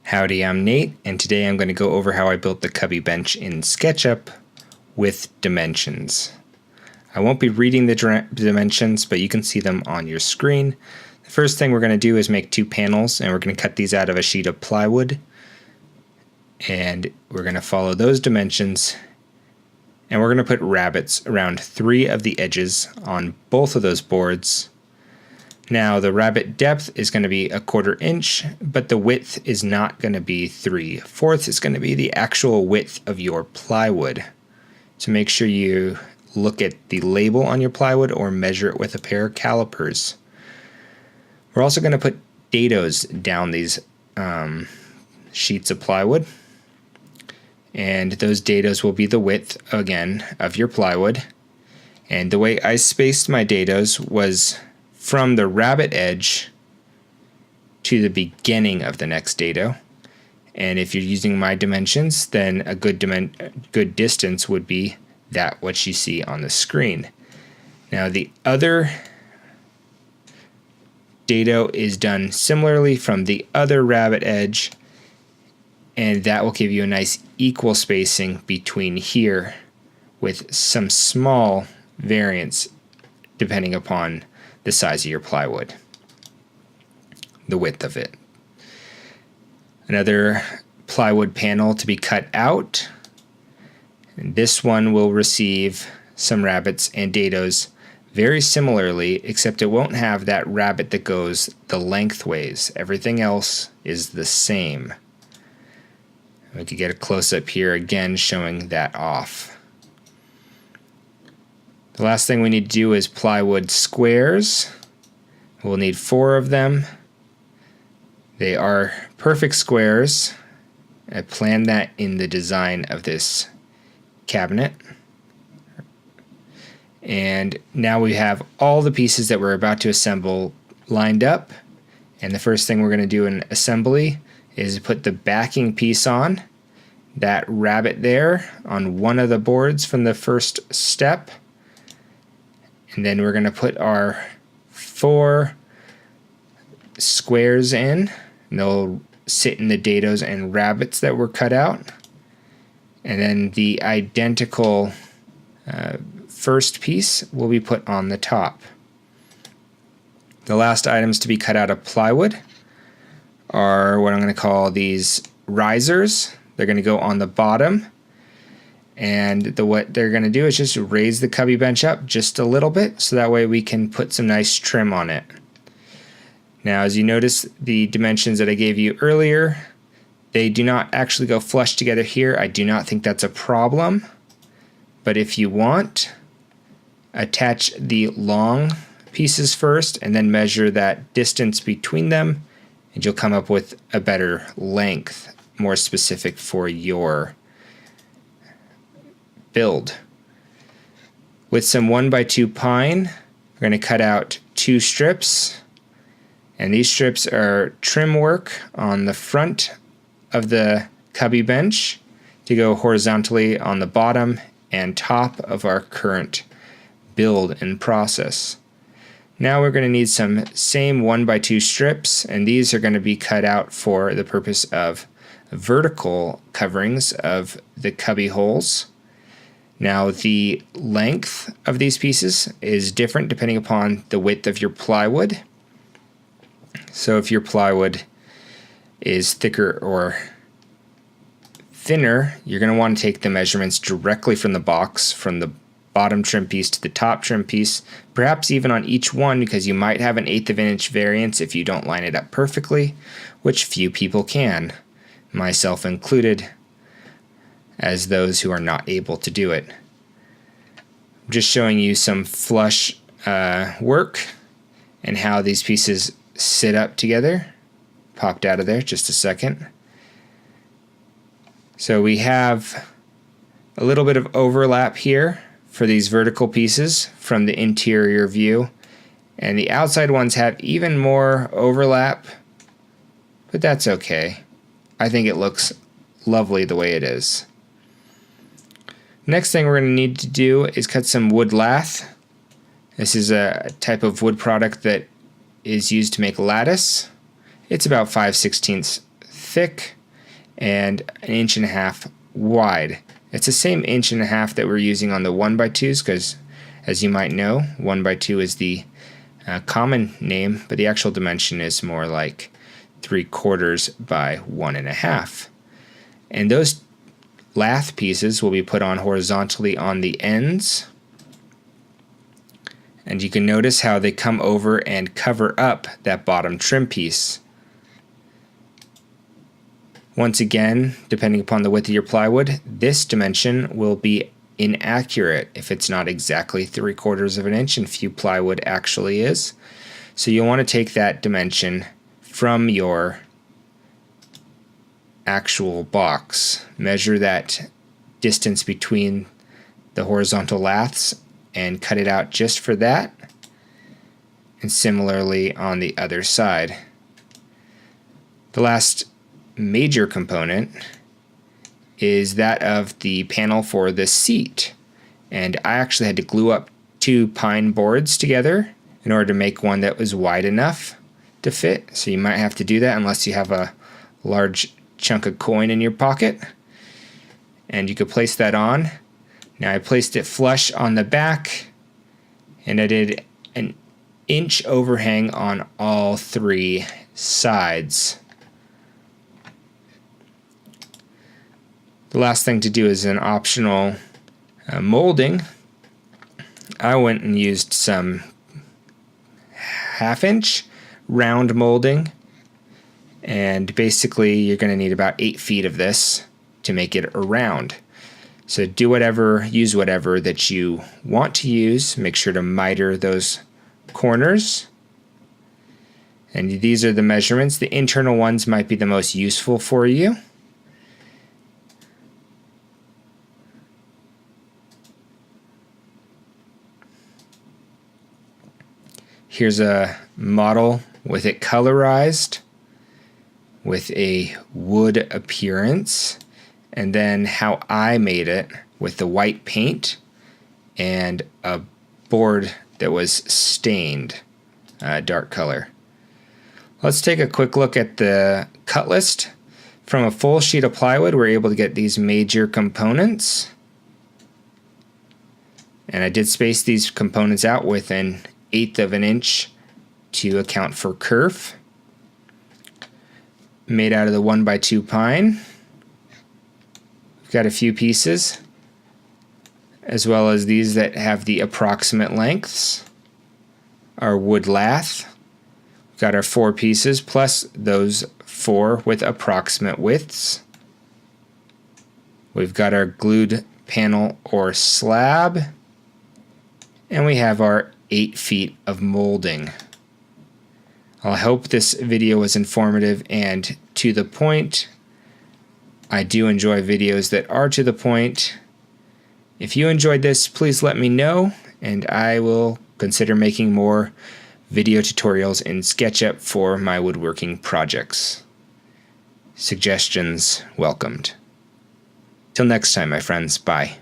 Howdy, I'm Nate, and today I'm going to go over how I built the cubby bench in SketchUp with dimensions. I won't be reading the dimensions, but you can see them on your screen. The first thing we're going to do is make two panels, and we're going to cut these out of a sheet of plywood. And we're going to follow those dimensions, and we're going to put rabbets around 3 of the edges on both of those boards. Now the rabbet depth is going to be 1/4 inch, but the width is not going to be 3/4. It's going to be the actual width of your plywood. So make sure you look at the label on your plywood or measure it with a pair of calipers. We're also going to put dados down these sheets of plywood. And those dados will be the width, again, of your plywood. And the way I spaced my dados was from the rabbet edge to the beginning of the next dado. And if you're using my dimensions, then a good distance would be that what you see on the screen. Now the other dado is done similarly from the other rabbet edge, and that will give you a nice equal spacing between here with some small variance depending upon the size of your plywood, the width of it. Another plywood panel to be cut out. And this one will receive some rabbets and dados very similarly, except it won't have that rabbet that goes the lengthways. Everything else is the same. We could get a close-up here again showing that off. The last thing we need to do is plywood squares. We'll need 4 of them. They are perfect squares. I planned that in the design of this cabinet. And now we have all the pieces that we're about to assemble lined up. And the first thing we're going to do in assembly is put the backing piece on. That rabbet there on one of the boards from the first step. And then we're going to put our 4 squares in. And they'll sit in the dados and rabbets that were cut out. And then the identical first piece will be put on the top. The last items to be cut out of plywood are what I'm going to call these risers. They're going to go on the bottom. And what they're going to do is just raise the cubby bench up just a little bit, so that way we can put some nice trim on it. Now, as you notice, the dimensions that I gave you earlier, they do not actually go flush together here. I do not think that's a problem. But if you want, attach the long pieces first and then measure that distance between them, and you'll come up with a better length, more specific for your build. With some 1x2 pine, we're going to cut out 2 strips, and these strips are trim work on the front of the cubby bench to go horizontally on the bottom and top of our current build and process. Now we're going to need some same 1x2 strips, and these are going to be cut out for the purpose of vertical coverings of the cubby holes. Now the length of these pieces is different depending upon the width of your plywood. So if your plywood is thicker or thinner, you're going to want to take the measurements directly from the box, from the bottom trim piece to the top trim piece, perhaps even on each one, because you might have an 1/8 of an inch variance if you don't line it up perfectly, which few people can, myself included, as those who are not able to do it. I'm just showing you some flush work and how these pieces sit up together. Popped out of there just a second. So we have a little bit of overlap here for these vertical pieces from the interior view, and the outside ones have even more overlap, but that's okay. I think it looks lovely the way it is. Next thing we're going to need to do is cut some wood lath. This is a type of wood product that is used to make lattice. It's about 5/16 thick, and 1.5 wide. It's the same 1.5 that we're using on the 1x2s because, as you might know, 1x2 is the common name, but the actual dimension is more like 3/4 by 1.5. And those lath pieces will be put on horizontally on the ends. And you can notice how they come over and cover up that bottom trim piece. Once again, depending upon the width of your plywood, this dimension will be inaccurate if it's not exactly 3/4 of an inch, and few plywood actually is. So you'll want to take that dimension from your actual box, measure that distance between the horizontal laths and cut it out just for that, and similarly on the other side. The last major component is that of the panel for the seat, and I actually had to glue up 2 pine boards together in order to make one that was wide enough to fit. So you might have to do that unless you have a large chunk of coin in your pocket, and you could place that on. Now I placed it flush on the back, and I did an inch overhang on all 3 sides. The last thing to do is an optional molding. I went and used some 1/2-inch round molding, and basically you're going to need about 8 feet of this to make it a round. So use whatever that you want to use. Make sure to miter those corners. And these are the measurements. The internal ones might be the most useful for you. Here's a model with it colorized with a wood appearance, and then how I made it with the white paint and a board that was stained dark color. Let's take a quick look at the cut list. From a full sheet of plywood, we're able to get these major components. And I did space these components out with 1/8 of an inch to account for kerf. Made out of the 1x2 pine. We've got a few pieces, as well as these that have the approximate lengths. Our wood lath. We've got our 4 pieces plus those 4 with approximate widths. We've got our glued panel or slab, and we have our 8 feet of molding. I hope this video was informative and to the point. I do enjoy videos that are to the point. If you enjoyed this, please let me know, and I will consider making more video tutorials in SketchUp for my woodworking projects. Suggestions welcomed. Till next time, my friends. Bye.